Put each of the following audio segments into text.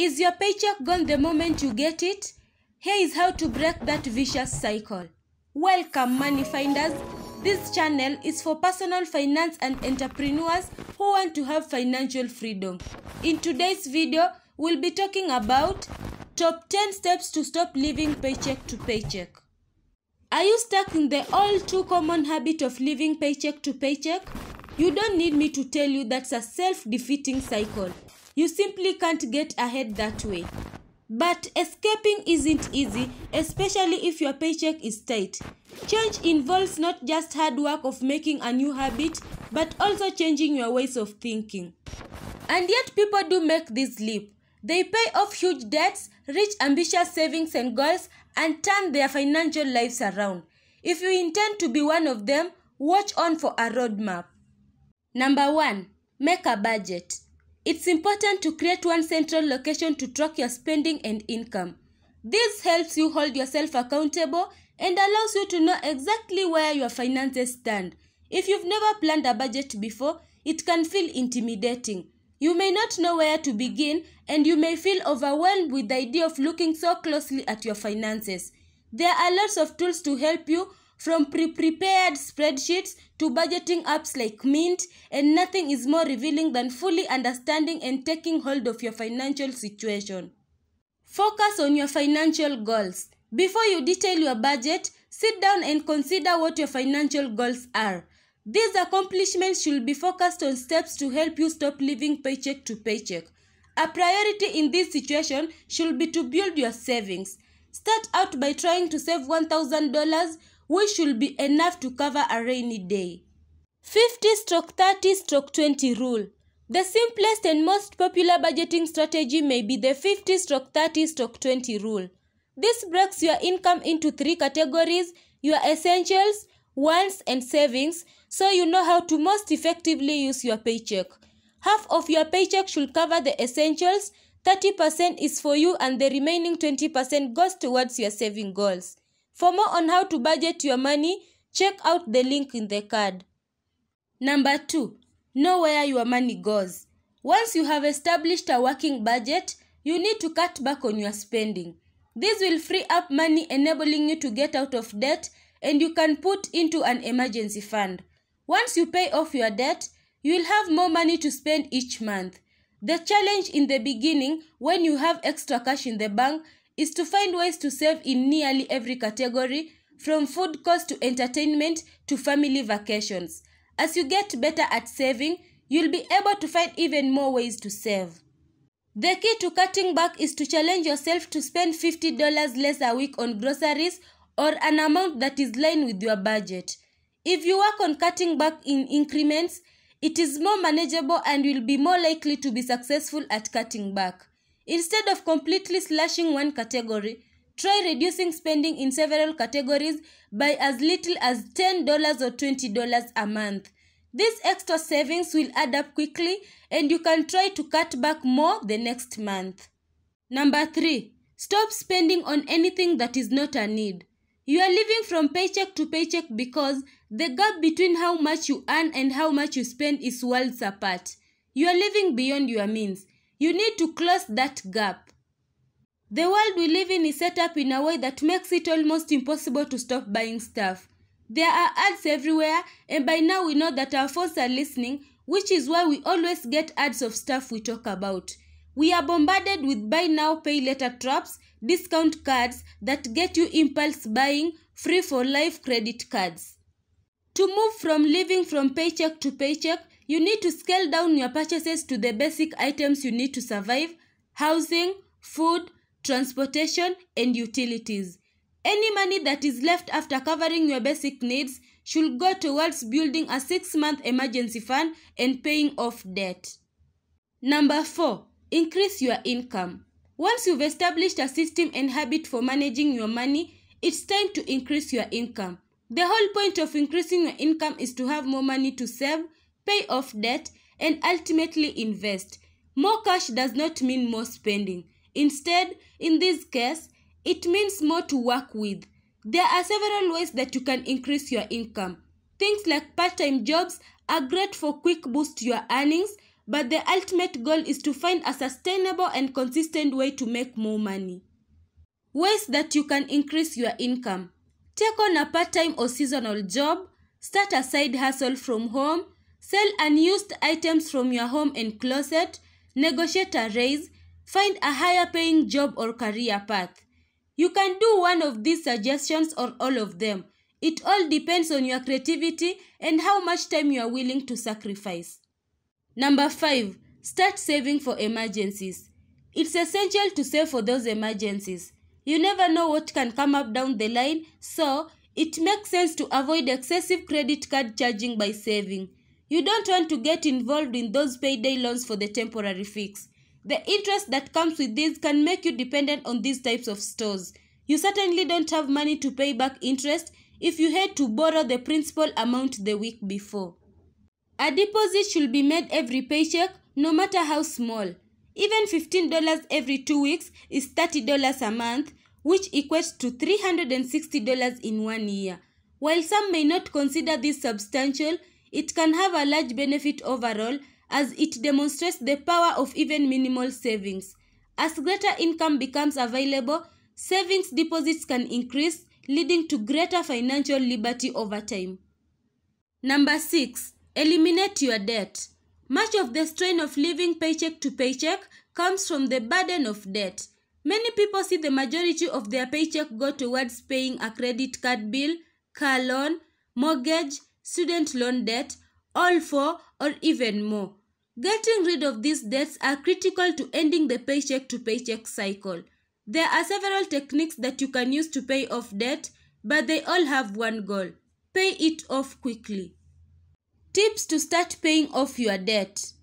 Is your paycheck gone the moment you get it? Here is how to break that vicious cycle. Welcome, money finders. This channel is for personal finance and entrepreneurs who want to have financial freedom. In today's video, we'll be talking about top 10 steps to stop living paycheck to paycheck. Are you stuck in the all too common habit of living paycheck to paycheck? You don't need me to tell you that's a self-defeating cycle. You simply can't get ahead that way. But escaping isn't easy, especially if your paycheck is tight. Change involves not just hard work of making a new habit, but also changing your ways of thinking. And yet people do make this leap. They pay off huge debts, reach ambitious savings and goals, and turn their financial lives around. If you intend to be one of them, watch on for a roadmap. Number 1. Make a budget. It's important to create one central location to track your spending and income. This helps you hold yourself accountable and allows you to know exactly where your finances stand. If you've never planned a budget before, it can feel intimidating. You may not know where to begin, and you may feel overwhelmed with the idea of looking so closely at your finances. There are lots of tools to help you, from pre-prepared spreadsheets to budgeting apps like Mint, and nothing is more revealing than fully understanding and taking hold of your financial situation. Focus on your financial goals. Before you detail your budget, sit down and consider what your financial goals are. These accomplishments should be focused on steps to help you stop living paycheck to paycheck. A priority in this situation should be to build your savings. Start out by trying to save $1,000, which should be enough to cover a rainy day. 50/30/20 rule. The simplest and most popular budgeting strategy may be the 50/30/20 rule. This breaks your income into 3 categories: your essentials, wants, and savings, so you know how to most effectively use your paycheck. Half of your paycheck should cover the essentials, 30% is for you, and the remaining 20% goes towards your saving goals. For more on how to budget your money, check out the link in the card. Number 2. Know where your money goes. Once you have established a working budget, you need to cut back on your spending. This will free up money, enabling you to get out of debt, and you can put into an emergency fund. Once you pay off your debt, you will have more money to spend each month. The challenge in the beginning, when you have extra cash in the bank, is to find ways to save in nearly every category, from food costs to entertainment to family vacations. As you get better at saving, you'll be able to find even more ways to save. The key to cutting back is to challenge yourself to spend $50 less a week on groceries or an amount that is in line with your budget. If you work on cutting back in increments, it is more manageable and will be more likely to be successful at cutting back. Instead of completely slashing one category, try reducing spending in several categories by as little as $10 or $20 a month. These extra savings will add up quickly, and you can try to cut back more the next month. Number 3. Stop spending on anything that is not a need. You are living from paycheck to paycheck because the gap between how much you earn and how much you spend is worlds apart. You are living beyond your means. You need to close that gap. The world we live in is set up in a way that makes it almost impossible to stop buying stuff. There are ads everywhere, and by now we know that our phones are listening, which is why we always get ads of stuff we talk about. We are bombarded with buy now, pay later traps, discount cards that get you impulse buying, free for life credit cards. To move from living from paycheck to paycheck, you need to scale down your purchases to the basic items you need to survive: housing, food, transportation, and utilities. Any money that is left after covering your basic needs should go towards building a 6-month emergency fund and paying off debt. Number 4. Increase your income. Once you've established a system and habit for managing your money, it's time to increase your income. The whole point of increasing your income is to have more money to save, pay off debt, and ultimately invest. More cash does not mean more spending. Instead, in this case, it means more to work with. There are several ways that you can increase your income. Things like part-time jobs are great for quick boost your earnings, but the ultimate goal is to find a sustainable and consistent way to make more money. Ways that you can increase your income. Take on a part-time or seasonal job, start a side hustle from home, sell unused items from your home and closet, negotiate a raise, find a higher paying job or career path. You can do one of these suggestions or all of them. It all depends on your creativity and how much time you are willing to sacrifice. Number 5. Start saving for emergencies. It's essential to save for those emergencies. You never know what can come up down the line, so it makes sense to avoid excessive credit card charging by saving. You don't want to get involved in those payday loans for the temporary fix. The interest that comes with this can make you dependent on these types of stores. You certainly don't have money to pay back interest if you had to borrow the principal amount the week before. A deposit should be made every paycheck, no matter how small. Even $15 every 2 weeks is $30 a month, which equates to $360 in 1 year. While some may not consider this substantial, it can have a large benefit overall as it demonstrates the power of even minimal savings. As greater income becomes available, savings deposits can increase, leading to greater financial liberty over time. Number 6. Eliminate your debt. Much of the strain of living paycheck to paycheck comes from the burden of debt. Many people see the majority of their paycheck go towards paying a credit card bill, car loan, mortgage, student loan debt, all 4 or even more. Getting rid of these debts are critical to ending the paycheck to paycheck cycle. There are several techniques that you can use to pay off debt, but they all have one goal: pay it off quickly. Tips to start paying off your debt.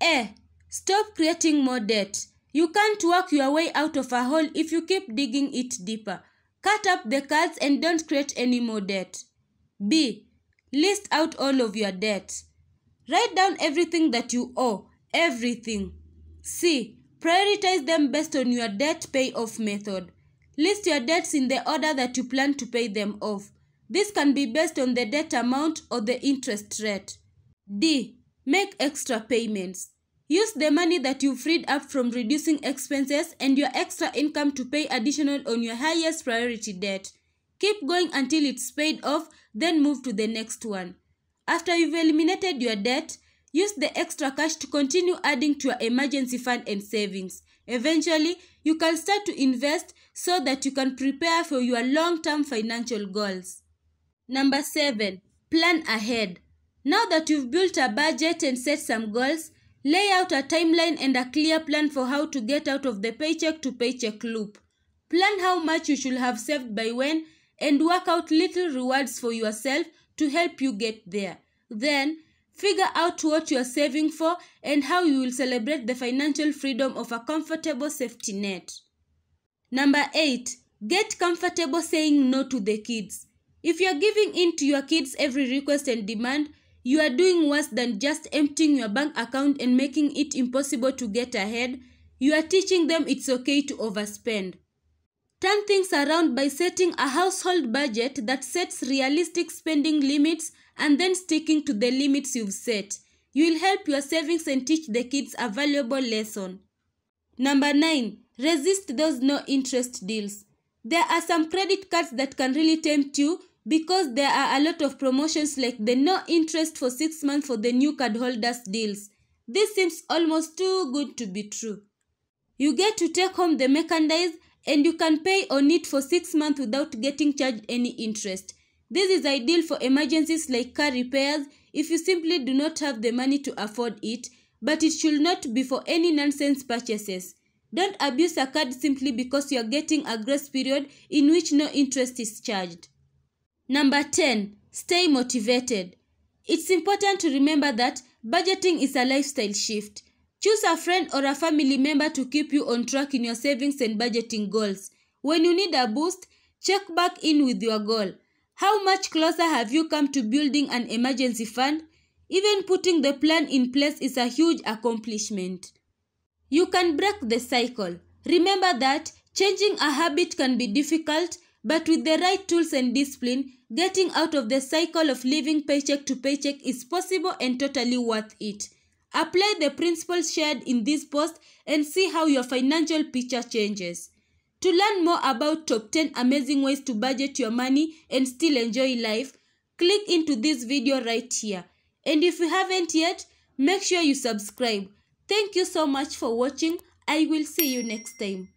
A. Stop creating more debt. You can't work your way out of a hole if you keep digging it deeper. Cut up the cards and don't create any more debt. B. List out all of your debt. Write down everything that you owe, everything. C. Prioritize them based on your debt payoff method. List your debts in the order that you plan to pay them off. This can be based on the debt amount or the interest rate. D. Make extra payments. Use the money that you freed up from reducing expenses and your extra income to pay additional on your highest priority debt. Keep going until it's paid off, then move to the next one. After you've eliminated your debt, use the extra cash to continue adding to your emergency fund and savings. Eventually, you can start to invest so that you can prepare for your long-term financial goals. Number 7. Plan ahead. Now that you've built a budget and set some goals, lay out a timeline and a clear plan for how to get out of the paycheck to paycheck loop. Plan how much you should have saved by when and work out little rewards for yourself to help you get there. Then, figure out what you are saving for and how you will celebrate the financial freedom of a comfortable safety net. Number 8. Get comfortable saying no to the kids. If you are giving in to your kids' every request and demand, you are doing worse than just emptying your bank account and making it impossible to get ahead. You are teaching them it's okay to overspend. Turn things around by setting a household budget that sets realistic spending limits and then sticking to the limits you've set. You will help your savings and teach the kids a valuable lesson. Number 9. Resist those no-interest deals. There are some credit cards that can really tempt you because there are a lot of promotions like the no interest for 6 months for the new cardholders deals. This seems almost too good to be true. You get to take home the merchandise and you can pay on it for 6 months without getting charged any interest. This is ideal for emergencies like car repairs if you simply do not have the money to afford it, but it should not be for any nonsense purchases. Don't abuse a card simply because you are getting a grace period in which no interest is charged. Number 10. Stay motivated. It's important to remember that budgeting is a lifestyle shift. Choose a friend or a family member to keep you on track in your savings and budgeting goals. When you need a boost, check back in with your goal. How much closer have you come to building an emergency fund? Even putting the plan in place is a huge accomplishment. You can break the cycle. Remember that changing a habit can be difficult, but with the right tools and discipline, getting out of the cycle of living paycheck to paycheck is possible and totally worth it. Apply the principles shared in this post and see how your financial picture changes. To learn more about top 10 amazing ways to budget your money and still enjoy life, click into this video right here. And if you haven't yet, make sure you subscribe. Thank you so much for watching. I will see you next time.